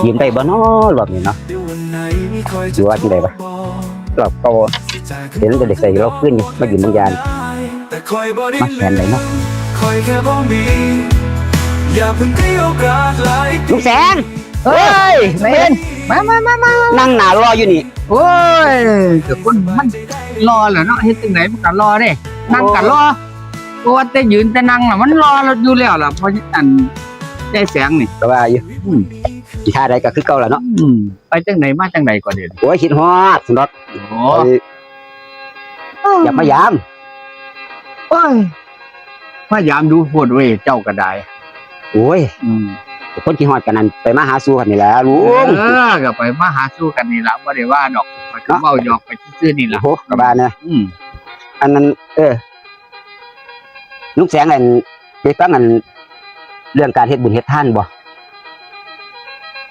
ยืมได้บ่เนาะรอบนี้เนาะอยู่ว่าจังได๋บ่รอบเก่าเห็นจะได้ใส่เราขึ้นอยู่มายืมบางยานมาแขนได้เนาะลูกแสงเฮ้ยเมนมานั่งหน้ารออยู่นี่โอ้ยเดี๋ยวคนมันรอเหรอเนาะเฮ็ดจังไหนมันก็รอเด้นั่งก็รอเพราะว่าแต่ยืนแต่นั่งน่ะมันรอเราอยู่แล้วล่ะเพราะอันได้แสงนี่ก็ว่าอยู่อีท่าใดก็คือเก่าล่ะเนาะไปจังไหนมาจังไหนก่อนเด้โอ้ยคิดฮอดสุดโอ้อยากมายามโอ้ยพยายามดูโพดเว้ยเจ้าก็ได้โอ้ยคนที่ฮอดกันนั้นไปมาหาสู่กันนี่แหละลุงก็ไปมาหาสู่กันนี่ล่ะบ่ได้ว่าดอกก็เว้าหยอกไปซื่อๆนี่ล่ะโอ้ก็บ้านนะอันนั้นลุงแสงอันไปฟังอันเรื่องการเฮ็ดบุญเฮ็ดทานบ่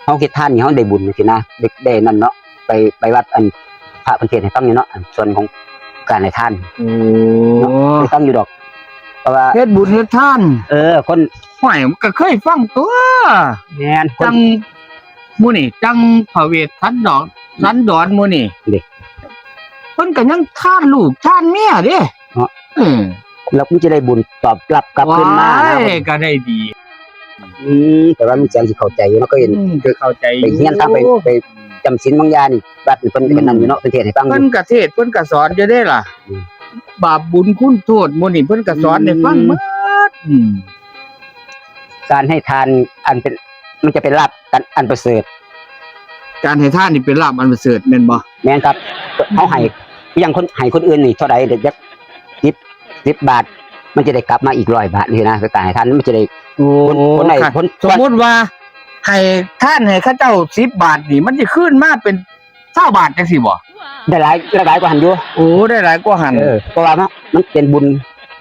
เฮาเฮ็ดทานนี่เฮาได้บุญจังซี่นะได้นั่นเนาะไปวัดอันพระเพิ่นเทศน์ให้ฟังนี่เนาะส่วนของการให้ทานไปฟังอยู่ดอกเพราะว่าเฮ็ดบุญเฮ็ดทานคนห้อยมันก็เคยฟังตัวแม่นจังหมู่นี่จังพระเวทสันดอนหมู่นี่เด็กเพิ่นก็ยังทานลูกทานเมียเด้แล้วคุณจะได้บุญตอบรับกลับคืนมานะก็ได้ดีแต่ว่ามันจังสิเข้าใจอยู่เนาะก็เห็นคือเข้าใจไปเฮียนทำไปจำศีลบางอย่างนี่บัดเพิ่นนั่นอยู่เนาะเพิ่นเทศน์ให้ฟังเพิ่นก็เทศน์เพิ่นก็สอนอยู่เด้ล่ะบาปบุญคุณโทษหมู่นี่เพิ่นก็สอนให้ฟังหมดการให้ทานอันเป็นมันจะเป็นลาภอันประเสริฐการให้ทานนี่เป็นลาภอันประเสริฐแม่นบ่แม่นครับเฮาให้อย่างคนให้คนอื่นนี่เท่าใดเดี๋ยวจัก10 บาทมันจะได้กลับมาอีก100 บาทนี่นะคือการให้ทานมันจะได้คนไหนคนสมมุติว่าให้ทานให้เขาเจ้า10 บาทนี่มันสิคืนมาเป็น20 บาทจังซี่บ่ได้หลายกว่าหันอยู่โอ้ได้หลายกว่าหันเพราะว่ามันเป็นบุญ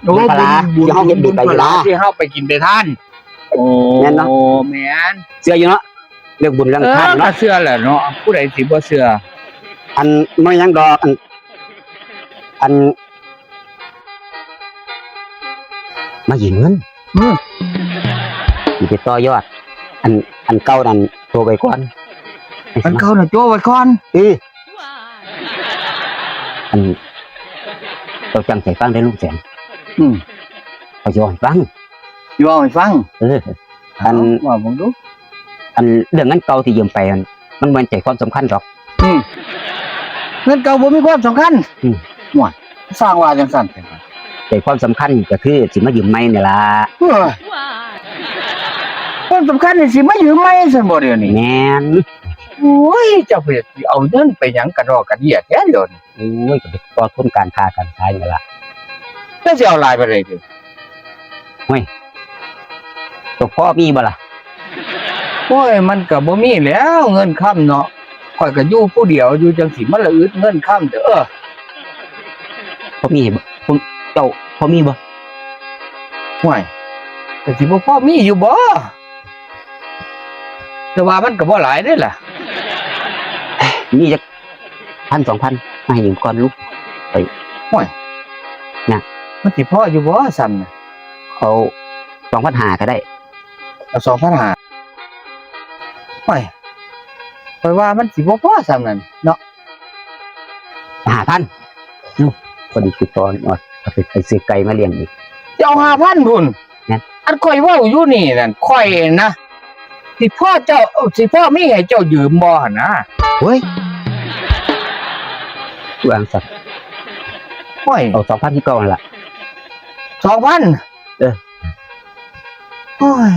บุญพลาที่เฮาเฮ็ดดีไปอยู่ที่เฮาไปกินไปทานโอ้แม่นเนาะแม่นเชื่ออยู่เนาะเรื่องบุญเรื่องทานเนาะเชื่อแหละเนาะผู้ใดสิบ่เชื่ออันบ่ยังดอกอันมายืมเงินสิไปต่อยอดอันเก่านั่นโทรไปก่อนอันเก่าน่ะโจ้ไว้ก่อนอันเราจังใจฟังได้ลูกแสนเขาสิให้ฟังอยู่ให้ฟังอันว่าผมดูอันเรื่องเงินเก่าที่ยืมไปมันบ่ใจความสำคัญหรอกเงินเก่าบ่มีความสำคัญหวดสร้างว่าจังซั่นใจความสำคัญก็คือสิมายืมใหม่นี่ล่ะความสำคัญนี่สิมายืมใหม่ซั่นบ่เดี๋ยวนี้แม่นโอ้ยเจ้าเพิ่นสิเอาเงินไปหยังกระดอกกระเดี้ยแท้เดี๋ยวนี้โอ้ยก็ไปต่อทุนการค้าการขายนี่ล่ะแล้วสิเอาหลายไปเลยติโอ้ยตัวพ่อมีบ่ล่ะโอ้ยมันก็บ่มีแล้วเงินค้ำเนาะข่อยก็อยู่ผู้เดียวอยู่จังสิมันละอึดเงินค้ำเด้อพ่อมีบ่เจ้าพ่อมีบ่ห่วยก็สิบ่พอมีอยู่บ่แต่ว่ามันก็บ่หลายเด้ล่ะมีจัก 1,000-2,000 มาให้ยืมก่อนลูกไปห่วยน่ะมันสิพออยู่บ่ซ้ำน่ะเอา 2,500 ก็ได้เอา 2,500ห่วยข่อยว่ามันสิบ่พอซ้ำนั่นเนาะ 5,000พอดีติดต่อว่าไปซื้อไก่มาเลี้ยงอีกจะเอา 5,000 พุ่นอันข่อยเว้าอยู่นี่นั่นข่อยนะสิพ่อมีให้เจ้ายืมบ่หั่นนะเฮ้ยวางสักโอ้ยเอา 2,000 ที่ก่อนล่ะ 2,000 โอ้ย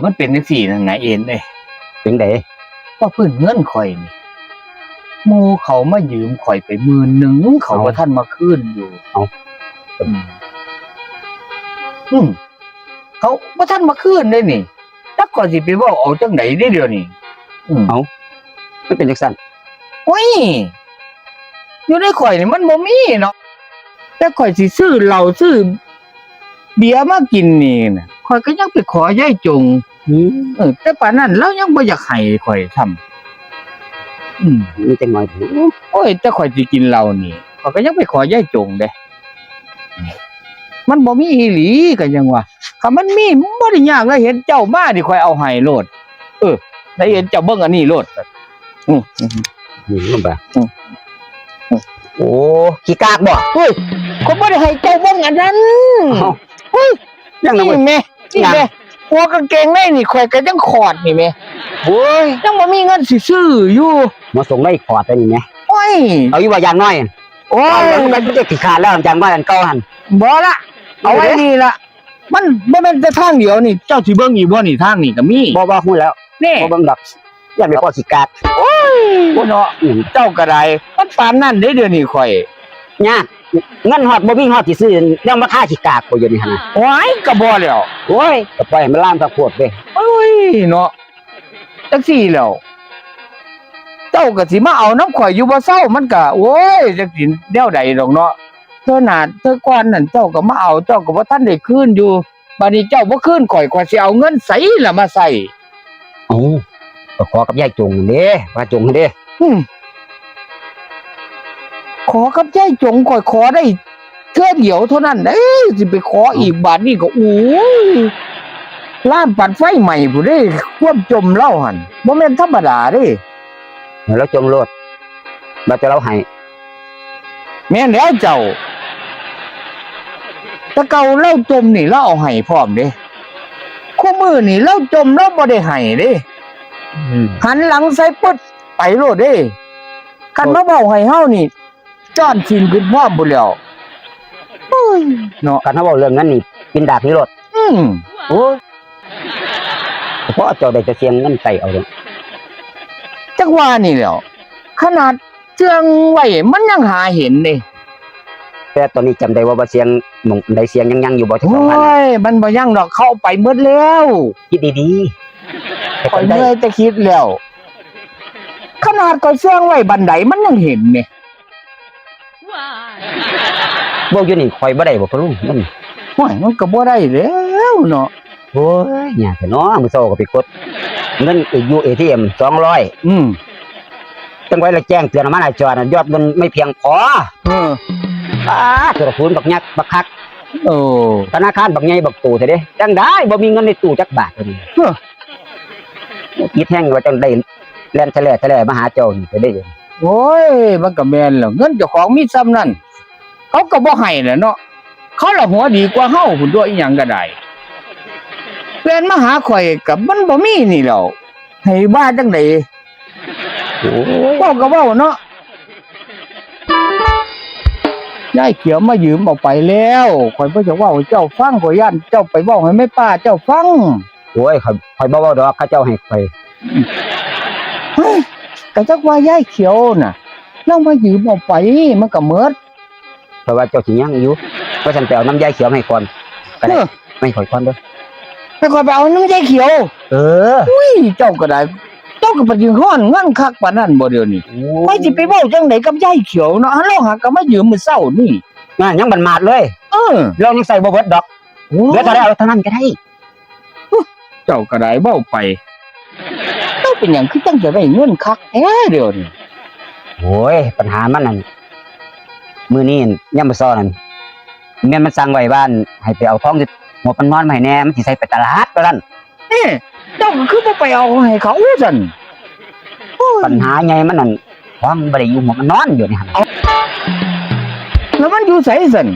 มันเป็นจังซี่นั่นไงเอ็นเด้เป็นได๋ว่าเพิ่นเงินข่อยนี่หมู่เขามายืมข่อยไป10,000เขาบ่ทันมาคืนอยู่เขาบ่ทันมาคืนเด้นี่จักก็สิไปเว้าเอาจังได๋เด้เดี๋ยวนี้มันเป็นจังซั่นโอ้ยอยู่ในข่อยนี่มันบ่มีเนาะแต่ข่อยสิซื้อเหล้าซื้อเบียร์มากินนี่น่ะข่อยก็ยังไปขอยายจงแต่ปานนั้นเรายังบ่อยากให้ข่อยทำมีจังน้อยโอ้ยแต่ข่อยสิกินเหล้านี่ข่อยก็ยังไปขอยายจงเด้มันบ่มีอีหลีก็ยังว่าค คันมันมีบ่ได้ยากเลยเห็นเจ้ามานี่ค่อยเอาให้โลดได้เห็นเจ้าเบิ่งอันนี้โลดอือ นี่มันบ่โอ้ขี้กากบ่ เฮ้ยคนบ่ได้ให้เจ้าเบิ่งอันนั้น เอ้า เฮ้ย ยังนะ นี่ เว้ย แม่นี่แม่หัวกางเกงในนี่ข่อยก็ยังขอดนี่แม่ โอ้ย ยังบ่มีเงินสิซื้ออยู่ มาส่งได้ขอดไปนี่แหม โอ้ย เอาอยู่ว่าอย่างน้อย โอ้ เอา ย แล้วมันจะขี้ขาดแล้วอย่างน้อยอันเก่าหั่น บ่ละเอาไว้นี่ละมันบ่แม่นแต่ทางเดียวนี่เจ้าสิเบิ่งอีกบ่นี่ทางนี่ก็มี บ่ฮู้แล้ว นี่ บ่เบิ่งดอกอยากได้พอขี้กาก โอ้ยเนาะ อืม เจ้าก็ได้มันปานนั้นเด้เดี๋ยวนี้ข่อย ยากเงินฮอดบ่มีฮอดสิซื้อยังมาค่าขี้กากกูอยู่นี่หั่นน่ะ โอ้ยก็บ่แล้ว โอ้ยก็ปล่อยให้มันล่ามตะโพดเด้ โอ้ยเนาะจังซี่แล้วเจ้าก็สิมาเอาน้ำข่อยอยู่บ่เซามันก็โอ้ยจักสิแนวใดดอกเนาะเธอหนาเธอก่อนนั่นเจ้าก็มาเอาเจ้าก็บ่ทันได้คืนอยู่บัดนี้เจ้าบ่คืนข่อยสิเอาเงินไสล่ะมาใส่ เอ้าก็ขอกับยายจงนั่นเด้ว่าจงนั่นเด้ อืมขอกับใจจงข่อยขอได้เท่อเดียวเท่านั้นเด้สิไปขออีกบาทนี่ก็โอ้ยล้านปัดไฟใหม่ผู้เด้ควบจมเล่าหั่นบ่แม่นธรรมดาเด้ แล้วจงโลดบ่จะเราให้ แม่นแล้วเจ้าแต่เก่าเล่าจมนี่เราเอาให้พร้อมเด้คู่มือนี่เล่าจมเราบ่ได้ให้เด้หันหลังใส่ปึ๊ดไปโลดเด้คันมาเว้าให้เฮานี่จ้อนชินขึ้นพร้อมบ่แล้วโอ้ยเนาะ กันเฮาเว้าเรื่องนั้นนี่กินดากนี่โลด โอ้ยเพราะเจ้าได้จะเสียงเงินใส่เอาเด้ จักว่านี่แหล้วขนาดเจืองไว้มันยังหาเห็นเด้ แต่ตอนนี้จำได้ว่าเสียงหมองได้เสียงยังอยู่บ่ที่ โอ้ 2,000 ยมันบ่ยังดอกเข้าไปหมดแล้ว คิดดีๆ ข่อยเหนื่อยแต่คิดแล้วขนาดก็เชื่องไว้บันไดมันยังเห็นเนี่ย บ่อยู่นี่ข่อยบ่ได้บ่พะลุงมัน โอ้ยมันก็บ่ได้แล้วเนาะ โอ้ยยากแท้เนาะมื้อเช้าก็ไปกดเงินอยู่ ATM 200จังไว้แล้วแจ้งเตือนมาหน้าจอน่ะยอดเงินไม่เพียงพอกระสุนบักยักษ์บักคัก โอ้ ธนาคารบักใหญ่บักโตซะเด้จังได้บ่มีเงินในตู้จักบาทเลยคิดแฮงว่าจังได้แล่นแถลมาหาเจ้านี่จะได้ โอ้ยมันก็แม่นแล้วเงินเจ้าของมีซ้ำนั่นเขาก็บ่ให้แหละเนาะเขาละหัวดีกว่าเฮาพุ่นตัวอีหยังก็ได้เล่นมาหาข่อยกับมันบ่มีนี่แหล้วให้ว่าจังได๋ โอ้ย เว้าก็เว้าเนาะยายเขียวมายืมออกไปแล้วข่อยบ่จะเว้าให้เจ้าฟังข่อยย่านเจ้าไปเว้าให้แม่ป้าเจ้าฟัง โอ้ยข่อยบ่เว้าดอกเขาเจ้าให้ข่อย เฮ้ยก็จักว่ายายเขียวน่ะเรามายืมออกไปมันก็หมด เพราะว่าเจ้าสิยังอยู่เพราะฉันไปเอาน้ำยายเขียวให้ก่อนก็ได้ไม่ข่อยก่อนเด้อ ให้ข่อยไปเอาน้ำยายเขียว เออ อุ้ยเจ้าก็ได้เจ้าก็ไปยืมฮ้อนเงินคักปานนั้นบ่เดี๋ยวนี้ไปสิไปเว้าจังได๋กับยายเขียวเนาะฮัลโหลหาก็มายืมมื้อเช้านี่ นั่นยังบันมาดเลย เรายังใส่บ่เบิดดอกเหลือเท่าใดเอาเท่านั้นก็ได้ เจ้าก็ได้เว้าไปเจ้าเป็นหยังคือจังจะได้เงินคักแท้เดี๋ยวนี้ โอ้ยปัญหามันนั่นมื้อนี้ยามมื้อซ้อนั่นแม่นมันสั่งไว้บ้านให้ไปเอาทองที่หัวปันนอนมาให้แหน่มันสิใส่ไปตลาดว่าซั่น เจ้าก็คือบ่ไปเอาให้เขาซั่น ปัญหาใหญ่มันนั่นทองบ่ได้อยู่หัวมันนอนอยู่นี่หั่น แล้วมันอยู่ไสซั่น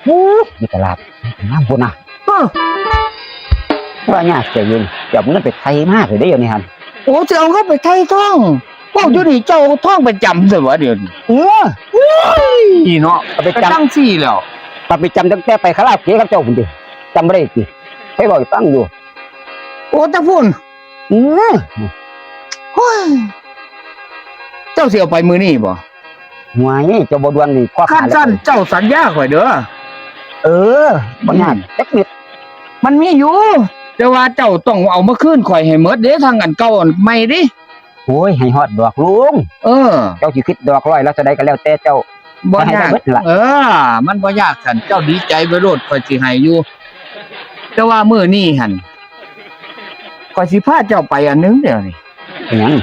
อยู่ตลาดน้ำพุ่นน่ะว่ายากใจเย็นจับเงินไปไทยมากเลยได้อยู่นี่หั่น โอ้จะเอาเขาไปไทยท่องพวกอยู่นี่เจ้าท่องประจำซั่นวะเดี๋ยวนี้นี่เนาะ เอาไป ก็ จำ จังซี่แล้ว ถ้าไปจำตั้งแต่ไปคาราโอเกะกับเจ้าพุ่นดิจำบ่ได้ติให้บอกให้ฟังอยู่ โอ้ตะพุ่น อือ โอ้ยเจ้าสิเอาไปมื้อนี้บ่ หวยเจ้าบ่ดวนนี่ข้อ คั ขาน ซั่นเจ้าสัญญาข่อยเด้อ เออบ่ยากจักนิด มันมีอยู่แต่ว่าเจ้าต้องเอามาคืนข่อยให้หมดเด้ทางอันเก่าอันใหม่ดิ โอ้ยให้ฮอดดอกลุง เจ้าสิคิดดอกร้อยแล้วจะได้ก็แล้วแต่เจ้า บ่ยาก ให้ได้เบิดล่ะ มันบ่ยากซั่นเจ้าดีใจไปโลดข่อยสิให้อยู่แต่ว่ามื้อนี้หั่นข่อยสิพาเจ้าไปอันหนึงเดี๋ยวนี้ เป็นหยัง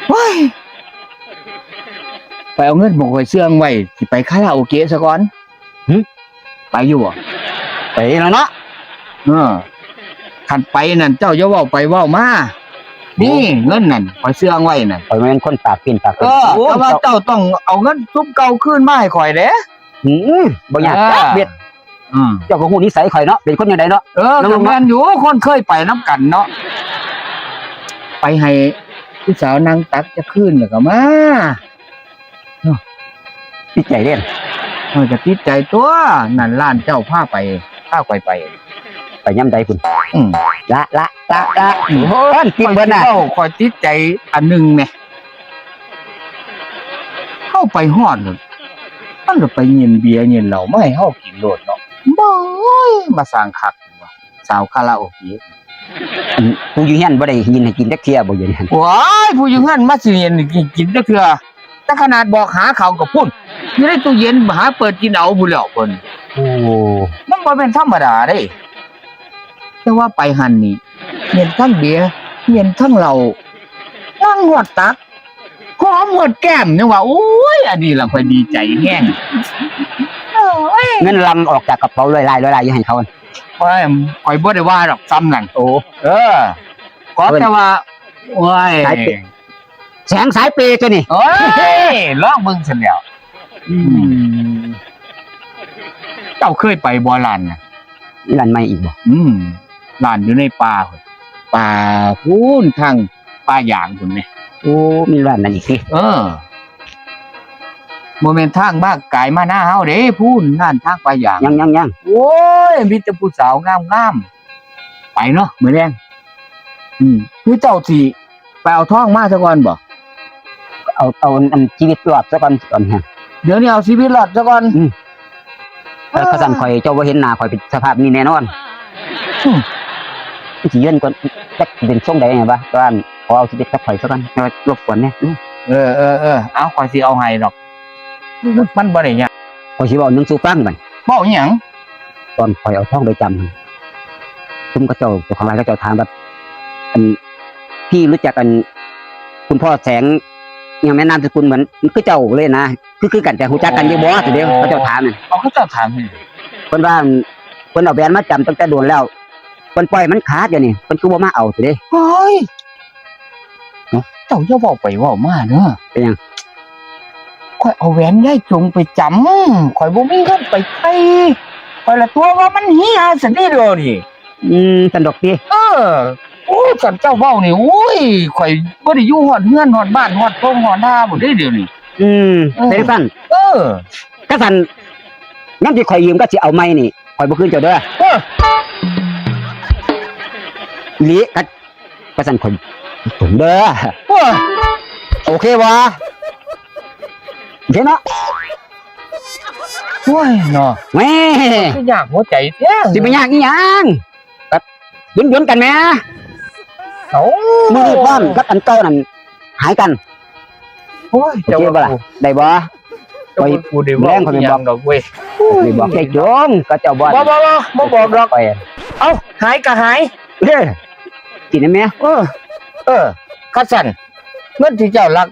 โอ้ยไปเอาเงินบ่ข่อยเสื่องไว้สิไปคาราโอเกะซะก่อนไปอยู่บ่ ไ ไปแล้วเนาะ คันไปนั่นเจ้าอย่าเว้าไปเว้ามานี่เงินนั่นข่อยเสื่องไว้นั่น ข่อยบ่แม่นคนปากปิ้นปาก แต่ว่าเจ้าต้องเอาเงินซุมเก่าคืนมาให้ข่อยเด้ บ่อยากจักเบ็ดเจ้าก็ฮู้นิสัยข่อยเนาะเป็นคนจังไดเนาะ ก็แม่นอยู่คนเคยไปนํกันเนาะไปให้ผู้สาวนางตักจะคืนแล้วก็มา ติดใจเล่น จะติดใจตัวนั่นร้านเจ้าพาไปไป ไปย่ำใดพุ่น ละโอ้ยกินเบิดน่ะ ข่อยติดใจอันนึงแหมเข้าไปฮอดเลยมันก็ไปเย็นเบียร์เย็นเหล้ามาให้เฮากินโลดเนาะบ่ยมาสร้างคักว่ะสาวคาราโอเกะ ผู้อยู่เฮียนบ่ได้ยินให้กินจักเที่ยบ่อยู่นี่หั่น ว้ายผู้อยู่งั้นมาสิเย็นกินจักเทื่อแต่ขนาดบอกหาข้าวก็พุ่นอยู่ในตู้เย็นหาเปิดกินเอาพุ่นแล้วเพิ่น โอ้ มันบ่เป็นธรรมดาเด้แต่ว่าไปหั่นนี่เย็นทั้งเบียร์เย็นทั้งเหล้านั่งหอดตักหอมหอดแก้มยังว่าโอ้ยอันนี้ล่ะค่อยดีใจแฮง เงินลำออกจากกระเป๋าลอยๆอยู่ให้เขา ข่อยบ่ได้ว่าดอกซ้ำนั่นโตขอแต่ว่าโอ้ย แสงสายเปย์ตัวนี้ โอ้ยลองเบิ่งซั่นแล้วเจ้าเคยไปบ่ร้านน่ะ ร้านใหม่อีกบ่ ร้านอยู่ในป่าพุ่นป่าพูนทางป่าหยางพุ่นแหม โอ้มีร้านนั้นอีกสิ บ่แม่นทางบ้านกายมาหน้าเฮาเด้พูนร้านทางป่าหยาง ยัง โอ้ยมีแต่ผู้สาวงามๆไปเนาะมื้อแลงคือเจ้าสิไปเอาทองมาซะก่อนบ่ เอาอันชีวิตรอดซะก่อนฮะ เดี๋ยวนี้เอาชีวิตรอดซะก่อน แล้วเขาสั่นข่อยเจ้าบ่เห็นหน้าข่อยเป็นสภาพนี้แน่นอนสิยืนก่อนจักเป็นทรงใดไงวะตอนขอเอาชีวิตสักข่อยซะก่อนให้รบกวนแน่ เอาข่อยสิเอาให้ดอกมันบ่ได้ยาก ข่อยสิเว้าหนึงสู่ฟังบัด เว้าหยัง ตอนข่อยเอาทองไปจำหั่นซุมเขาเจ้าของร้านเขาเจ้าถามแบบอันพี่รู้จักกันคุณพ่อแสงยังแม่นามสกุลเหมือนคือเจ้าเลยนะคือกันแต่ฮู้จักกันอยู่บ่ทีเดียวเขาเจ้าถามนั่น เอาเขาเจ้าถามให้ เพิ่นว่าเพิ่นเอาแบรนด์มาจำตั้งแต่โดนแล้วเพิ่นปล่อยมันขาดอยู่นี่เพิ่นคือบ่มาเอาสิเด้ เฮ้ยเจ้าอย่าเว้าไปเว้ามาเด้อ เป็นหยัง ข่อยเอาแหวนยายจงไปจำข่อยบ่มีเงินไปไทยข่อยละตัวว่ามันเฮียซั่นนี่เด้อนี่ สันดอกติ โอ้สันเจ้าเว้านี่โอ้ยข่อยบ่ได้อยู่ฮอดเฮือนฮอดบ้านฮอดโรงฮอดนาบ่ได้เดี๋ยวนี้ เป็นซั่นก็ซั่นนำที่ข่อยยืมก็สิเอาใหม่นี่ข่อยบ่คืนเจ้าเด้ออีหลีก็ซั่นข่อยผมเด้อโอเคบ่โอเคเนาะ โอ้ยเนาะ แหม่ คือยากหัวใจแท้ สิไปยากอีหยังก็ย้อนๆกันแหม เอ้า มื้อนี้พร้อมกับอันเก่านั่นหายกัน โอ้ย โอเคบ่ล่ะได้บ่ ข่อยกูได้บอกยังดอกเว้ย ได้บอกใจจงก็เจ้าบ่ บ่บอกดอก ไป เอ้าหายก็หาย กินได้ไหม คัดสั่นเงินที่เจ้ารัก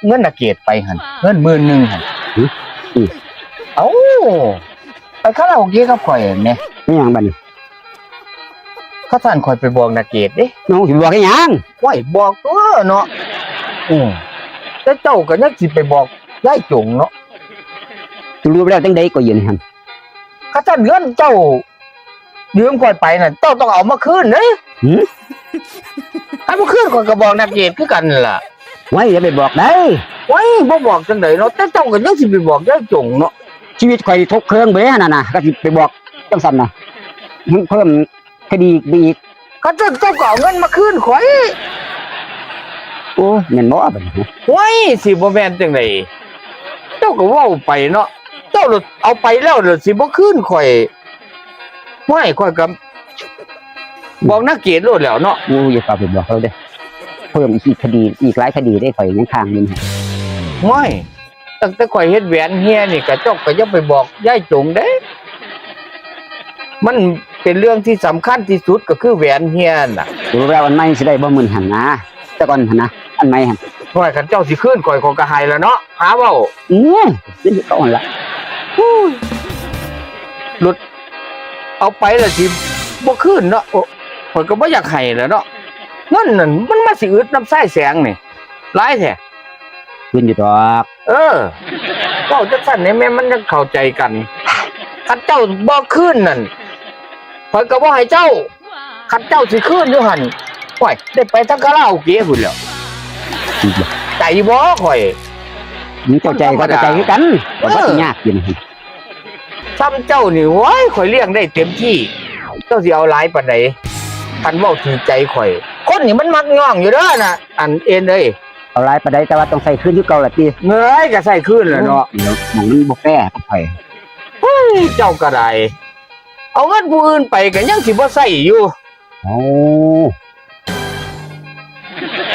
เงินน่ะเกตไปหั่นเงิน10,000หั่นเอ้าไปคาราโอเกะกับข่อยแหม ไม่หยังบัดนี้ คัดสั่นข่อยไปบอกนาเกตเด้ น้องสิบอกให้หยัง ไว้บอกตัวเนาะแต่เจ้าก็ยังสิไปบอกยายจงเนาะ สิรู้แล้วจังได๋ก็ยืนหั่น คัดสั่นเงินเจ้ายืมข่อยไปน่ะเจ้าต้องเอามาคืนเด้ให้มาคืนข่อยก็บอกนาเกตคือกันนั่นล่ะ ไว้อย่าไปบอกได้ ไว้บ่บอกจังได๋เนาะแต่เจ้าก็ยังสิไปบอกยายจงเนาะ ชีวิตข่อยทุกเครื่องเบ้นั่นน่ะก็สิไปบอกจังซั่นน่ะเพิ่มคดีอีก คัดสั่นเจ้าก็เอาเงินมาคืนข่อย โอ้แม่นบ่บัดนี้ ไว้สิบ่แม่นจังได๋เจ้าก็เว้าไปเนาะเจ้าเอาไปแล้วเดี๋ยวสิบ่คืนข่อยไว้ข่อยก็บอกนาเกตโลดแล้วเนาะ โอ้อย่าฝากไปบอกเขาเด้อเพิ่มอีกคดีอีกหลายคดีได้ข่อยยังค้างอยู่ ไม่ตั้งแต่ข่อยเฮ็ดแหวนเฮียนี่ก็เจ้าก็อย่าไปบอกยายจงเด้มันเป็นเรื่องที่สำคัญที่สุดก็คือแหวนเฮียน่ะ รู้แล้วอันใหม่สิได้บ่หมื่นหั่นนะแต่ก่อนหั่นนะอันใหม่หั่น ข่อยคันเจ้าสิคืนข่อยก็ให้แล้วเนาะหาเว้า เป็นก่อนละ รถ เอาไปแล้วสิบ่คืนเนาะข่อยก็บ่อยากให้แหล้วเนาะเงินนั่นมันมาสิอึดน้ำใส้แสงนี่หลายแท้ ขึ้นอยู่ดอก เว้าจังซั่นนี่แม่มันยังเข้าใจกันคันเจ้าบ่คืนนั่นข่อยก็บ่ให้เจ้าคันเจ้าสิคืนอยู่หั่นโอ้ยได้ไปทั้งคาราโอเกะพุ่นแล้วใจบ่ข่อย มึงเข้าใจก็เข้าใจคือกันแต่ว่าสิยากกิน ซ้ำเจ้านี่โว้ยข่อยเลี้ยงได้เต็มที่เจ้าสิเอาหลายปานใดคันเว้าถือใจข่อยคนนี่มันมักง่องอยู่เด้อน่ะอันเอ็นเอ้ย เอาหลายปานใดแต่ว่าต้องใส่คืนอยู่เก่าล่ะติ เงยก็ใส่คืนแหล้วเนาะ เดี๋ยวมันบ่แฟร์กับไผ เจ้าก็ได้เอาเงินผู้อื่นไปก็ยังสิบ่ใส่อยู่ โอ้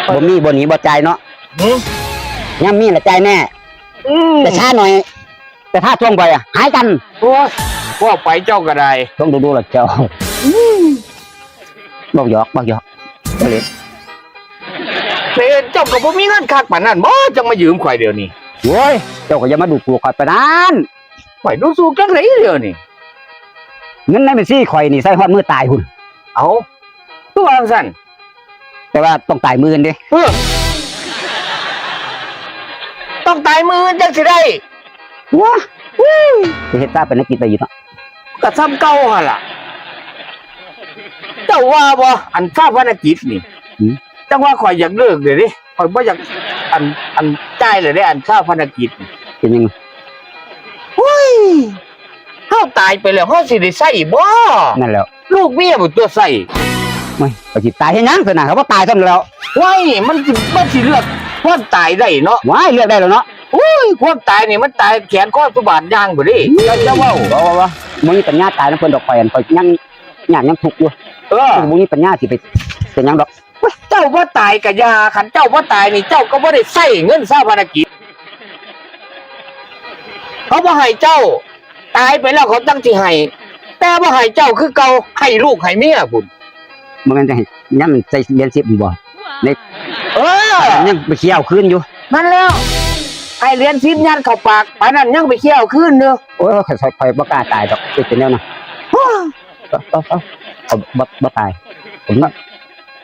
บ่มีบ่หนีบ่จ่ายเนาะ หึ ยามมีละจ่ายแน่แต่ช้าหน่อย แต่ถ้าช่วงไปหายกัน โอ้ยว่าไปเจ้าก็ได้ ต้องดูๆล่ะเจ้าบอกหยอกบ่เลย แต่เจ้าก็บ่มีเงินคักปานนั้นบ่จังมายืมข่อยเดี๋ยวนี้ โว้ยเจ้าก็อย่ามาดูถูกข่อยปานนั้น ข่อยดูสูจังไดเดี๋ยวนี้ เงินในบัญชีข่อยนี่ใส่ฮอดมือตายหุ่น เอาตัวจังซั่น แต่ว่าต้องตายมือกันเด้ ต้องตายมือจังสิได้ ว้าจะเฮ็ดตาเป็นนักกินไปอยู่เนาะ ก็ซ้ำเก่าหั่นล่ะเจ้าว่าบ่อันชาพนกิจนี่จังว่าข่อยอยากเลิกเดี๋ยวนี้ข่อยบ่อยากอันจ่ายเลยได้อันชาพนกิจนี่ เป็นยังไง เฮ้ยเฮาตายไปแล้วเฮาสิได้ใช้บ่ นั่นแหล้ว ลูกเมียบ่ตัวใช้ ไม่ก็สิตายเฮ็ดหยังซั่นน่ะเขาบ่ตายซั่นแล้ว ว้ายมันสิเลือกความตายได้เนาะ ว้ายเลือกได้แล้วเนาะ โอ้ยความตายนี่มันตายแขนคอสุบาทย่างบ่ดิจะเว้า ว่ามึงมีปัญญาตายนำเพิ่นดอกข่อยอันข่อยยังทุกข์อยู่มึงมีปัญญาสิไปเป็นหยังดอก เจ้าบ่ตายก็อย่าคันเจ้าบ่ตายนี่เจ้าก็บ่ได้ใช้เงินชาพนกิจเขาบ่ให้เจ้า ตายไปแล้วเขาตั้งสิให้แต่บ่ให้เจ้าคือเก่าให้ลูกให้เมียพุ่น บ่แม่นจะให้ยังใส่เรียน10บ่ใน ยังไปเคี่ยวคืนอยู่ นั่นแล้วให้เรียน10ยันเข้าปากปานนั้นยังไปเคี่ยวคืนเด้อ โอ้ยข่อยบ่กล้าตายดอกเป็นแนวนะเอาบ่ตายผม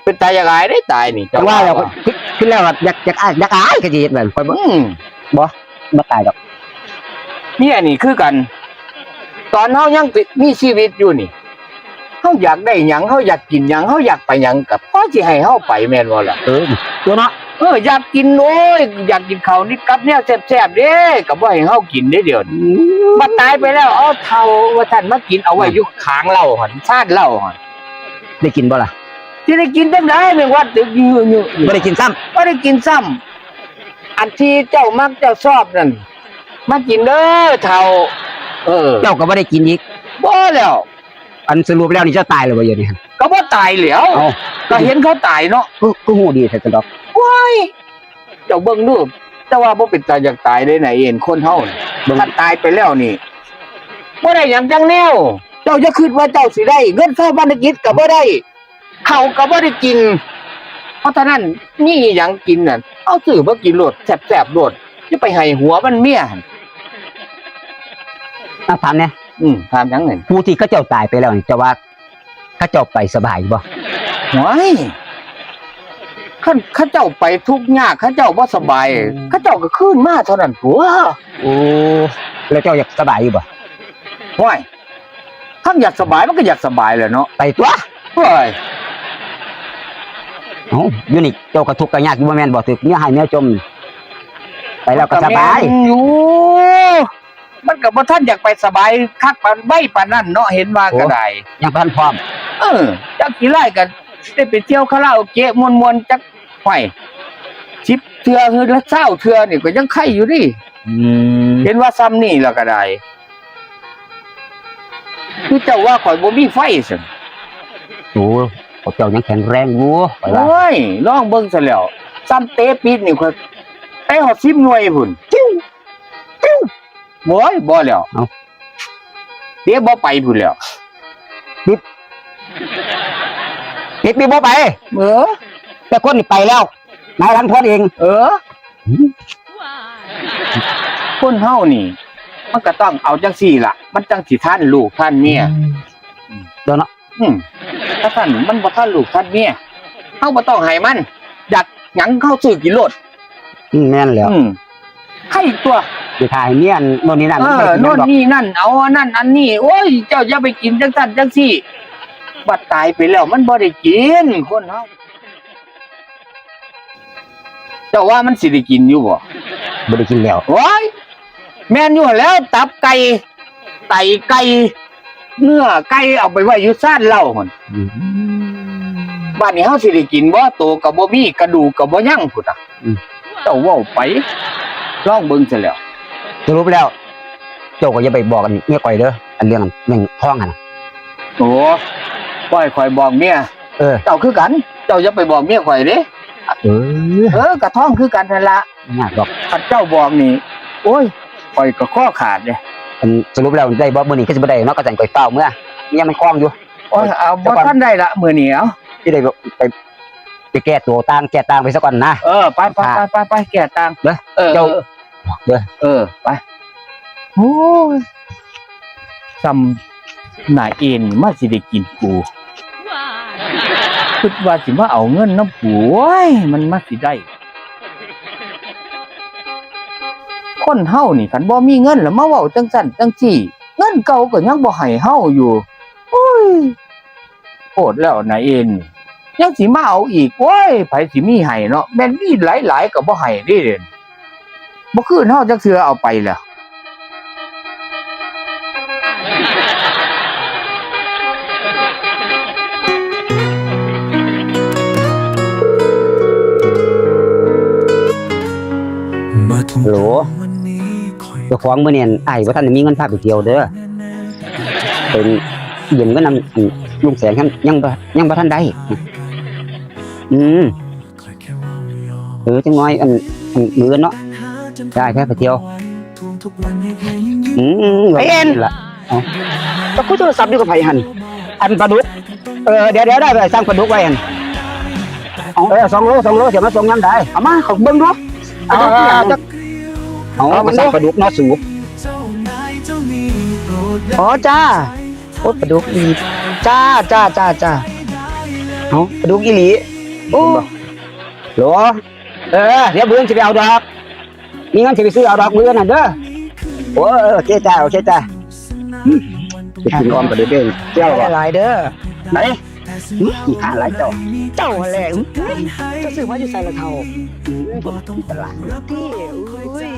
เป็นตายอยากอายได้ตายนี่ จังว่าแล้วคิดแล้วอยากอายก็สิเฮ็ดแบบข่อยบ่ตายดอก เนี่ยนี่คือกัน ตอนเฮายังมีชีวิตอยู่นี่เฮาอยากได้หยังเฮาอยากกินหยังเฮาอยากไปหยังก็พอสิให้เฮาไปแม่นบ่ล่ะ ตัวเนาะ อยากกินโอ้ยอยากกินข้าวนี่กับแนวแซ่บๆเด้ก็บ่ให้เฮากินได้เดี๋ยวนี้บัดตายไปแล้วเอาเฒ่าว่าท่านมากินเอาไว้อยู่ข้างเราหั่นชาติเราหั่น ได้กินบ่ล่ะ สิได้กินจังได๋แม่งว่าตึกอยู่ บ่ได้กินซ้ำ บ่ได้กินซ้ำอันที่เจ้ามักเจ้าชอบนั่นมากินเด้อเฒ่าเจ้าก็บ่ได้กินอีก บ่แล้ว อันสรุปแล้วนี่เจ้าตายแล้วบ่เดี๋ยวนี้ ก็บ่ตายแล้ว เอ้า ก็เห็นเขาตายเนาะ ก็ฮู้ดีแท้ดอก ว้ายเจ้าเบิ่งดูแต่ว่าบ่เป็นตาอยากตายได้ไหนเห็นคนเฮานี่ถ้าตายไปแล้วนี่บ่ได้หยังจังแนวเจ้าจะคิดว่าเจ้าสิได้เงินเข้าบ้านกิจก็บ่ได้ข้าวก็บ่ได้กิน เพราะฉะนั้นมีหยังกินน่ะเอาซื้อมากินโลดแซ่บๆโลดอย่าไปให้หัวมันเมียหั่น ถามแน่ ถามหยังนั่น ผู้ที่เขาเจ้าตายไปแล้วนี่จะว่าเขาเจ้าไปสบายบ่ ว้ายข้าเจ้าไปทุกข์ยากข้าเจ้าบ่สบายข้าเจ้าก็คืนมาเท่านั้นตัว โอ้แล้วเจ้าอยากสบายอยู่บ่ ว้ายท่านอยากสบายมันก็อยากสบายแหละเนาะ ไปตัว ว้าย เอ้าอยู่นี่เจ้าก็ทุกข์ก็ยากอยู่บ่แม่นบ่ถึกเมียให้เมียจม ไปแล้วก็สบาย อยู่มันก็บ่ทันอยากไปสบายคักปานใบปานนั้นเนาะเห็นว่าก็ได้ ยังบ่ทันพร้อม จักกี่ไร่ก็ได้ไปเที่ยวคาราโอเกะม่วนๆจักห้อย10เทื่อคือละ20เทื่อนี่ก็ยังไข่อยู่ดิเห็นว่าซ้ำนี่แล้วก็ได้คือเจ้าว่าข่อยบ่มีไฟซั่น โอ้เจ้ายังแข็งแรงอยู่ไปว่า โอ้ยลองเบิ่งซะแล้วซ้ำเตะปิดนี่ข่อยไปฮอด10หน่วยพุ่นจิ้วโอ้ยบ่แล้วเตะบ่ไปพุ่นแล้ว ปิดมีบ่ไปแต่คนนี่ไปแล้วนายรันพรเอง คนเฮานี่มันก็ต้องเอาจังซี่ล่ะมันจังสิท่านลูกท่านเมีย เด้อเนาะ ถ้าท่านมันบ่ทันลูกทันเมียเฮาบ่ต้องให้มันอยากหยังเข้าซื้อกินโลด แม่นแล้ว ใครตัว สิถ่ายเมียนโน่นนี่นั่น โน่นนี่นั่นเอาอันนั่นอันนี้โอ้ยเจ้าอย่าไปกินจังซั่นจังซี่บัดตายไปแล้วมันบ่ได้กินคนเฮาเจ้าว่ามันสิได้กินอยู่บ่ บ่ได้กินแล้ว โอ้ยแม่นอยู่แล้วตับไก่ไตไก่เนื้อไก่เอาไปไว้อยู่ซ่านเหล้าหั่นบ้านนี้เฮาสิได้กินบ่โตก็บ่มีกระดูกก็บ่ยังพุ่นน่ะเจ้าเว้าไปลองเบิ่งซะแล้ว สรุปแล้วเจ้าก็อย่าไปบอกกันเมียก่อยเด้ออันเรื่องแม่งท้องหั่นน่ะ โอ้ปล่อยข่อยบอกเมียเจ้าคือกัน เจ้าอย่าไปบอกเมียข่อยเด้กระท่องคือกันนั่นล่ะ ยากดอก คันเจ้าบอกนี่โอ้ยข่อยก็ข้อขาดเด้ อันสรุปแล้วได้บ่มื้อนี้คือสิบ่ได้เนาะก็สั่นก่อยเฝ้าเมื่อเมียมันคล้องอยู่ โอ้ยเอาบ่ทันได้ละมื้อนี้เอา สิได้ไปแก้ตัวต่างไปซะก่อนนะ ไปแก่ตังค์ เด้อเจ้าเด้อ ไปโอ้ยซ้ำหน้าเอ็นมาสิได้กินกูคิดว่าสิมาเอาเงินน้ำกูโอ้ยมันมาสิได้คนเฮานี่คันบ่มีเงินแล้วมาเว้าจังซั่นจังซี่เงินเก่าก็ยังบ่ให้เฮาอยู่โอ้ยโคตรแล้วนายเอ็นยังสิมาเอาอีกโอ้ยไผสิมีให้เนาะแม่นมีหลายๆก็บ่ให้เด้เด่นบ่คืนเฮาจักเทื่อเอาไปแล้วโหลเจ้าของมื้อนี้อ้ายบ่ทันได้มีเงินพาไปเที่ยวเด้อเป็นยืมเงินนำลุงแสงยังบ่ทันได้จังน้อยมื้อเนาะได้แค่ไปเที่ยวไอ้เอ็นล่ะก็คุยโทรศัพท์อยู่กับไผหั่นอันปลาดุกเดี๋ยวได้ไปสั่งปลาดุกไว้หั่น2 โลเดี๋ยวมาส่งยามใดเอามาขอเบิ่งดูเอามาสั่งปลาดุกเนาะสูอ๋อจ้าโอ้ปลาดุกอีจ้าเอาปลาดุกอีหลีโอ้โหเดี๋ยวเบิ่งสิไปเอาดอกมีเงินสิไปซื้อเอาดอกมื้อนั่นเด้อโอเคจ้าไปกินออมปลาดุกเด้อเจ้าว่า หลายเด้อ ไหนขี้ข้าหลายเจ้า เจ้าแหละจะซื้อมาอยู่ใส่ละเท่า ตลาด ที่อุ้ย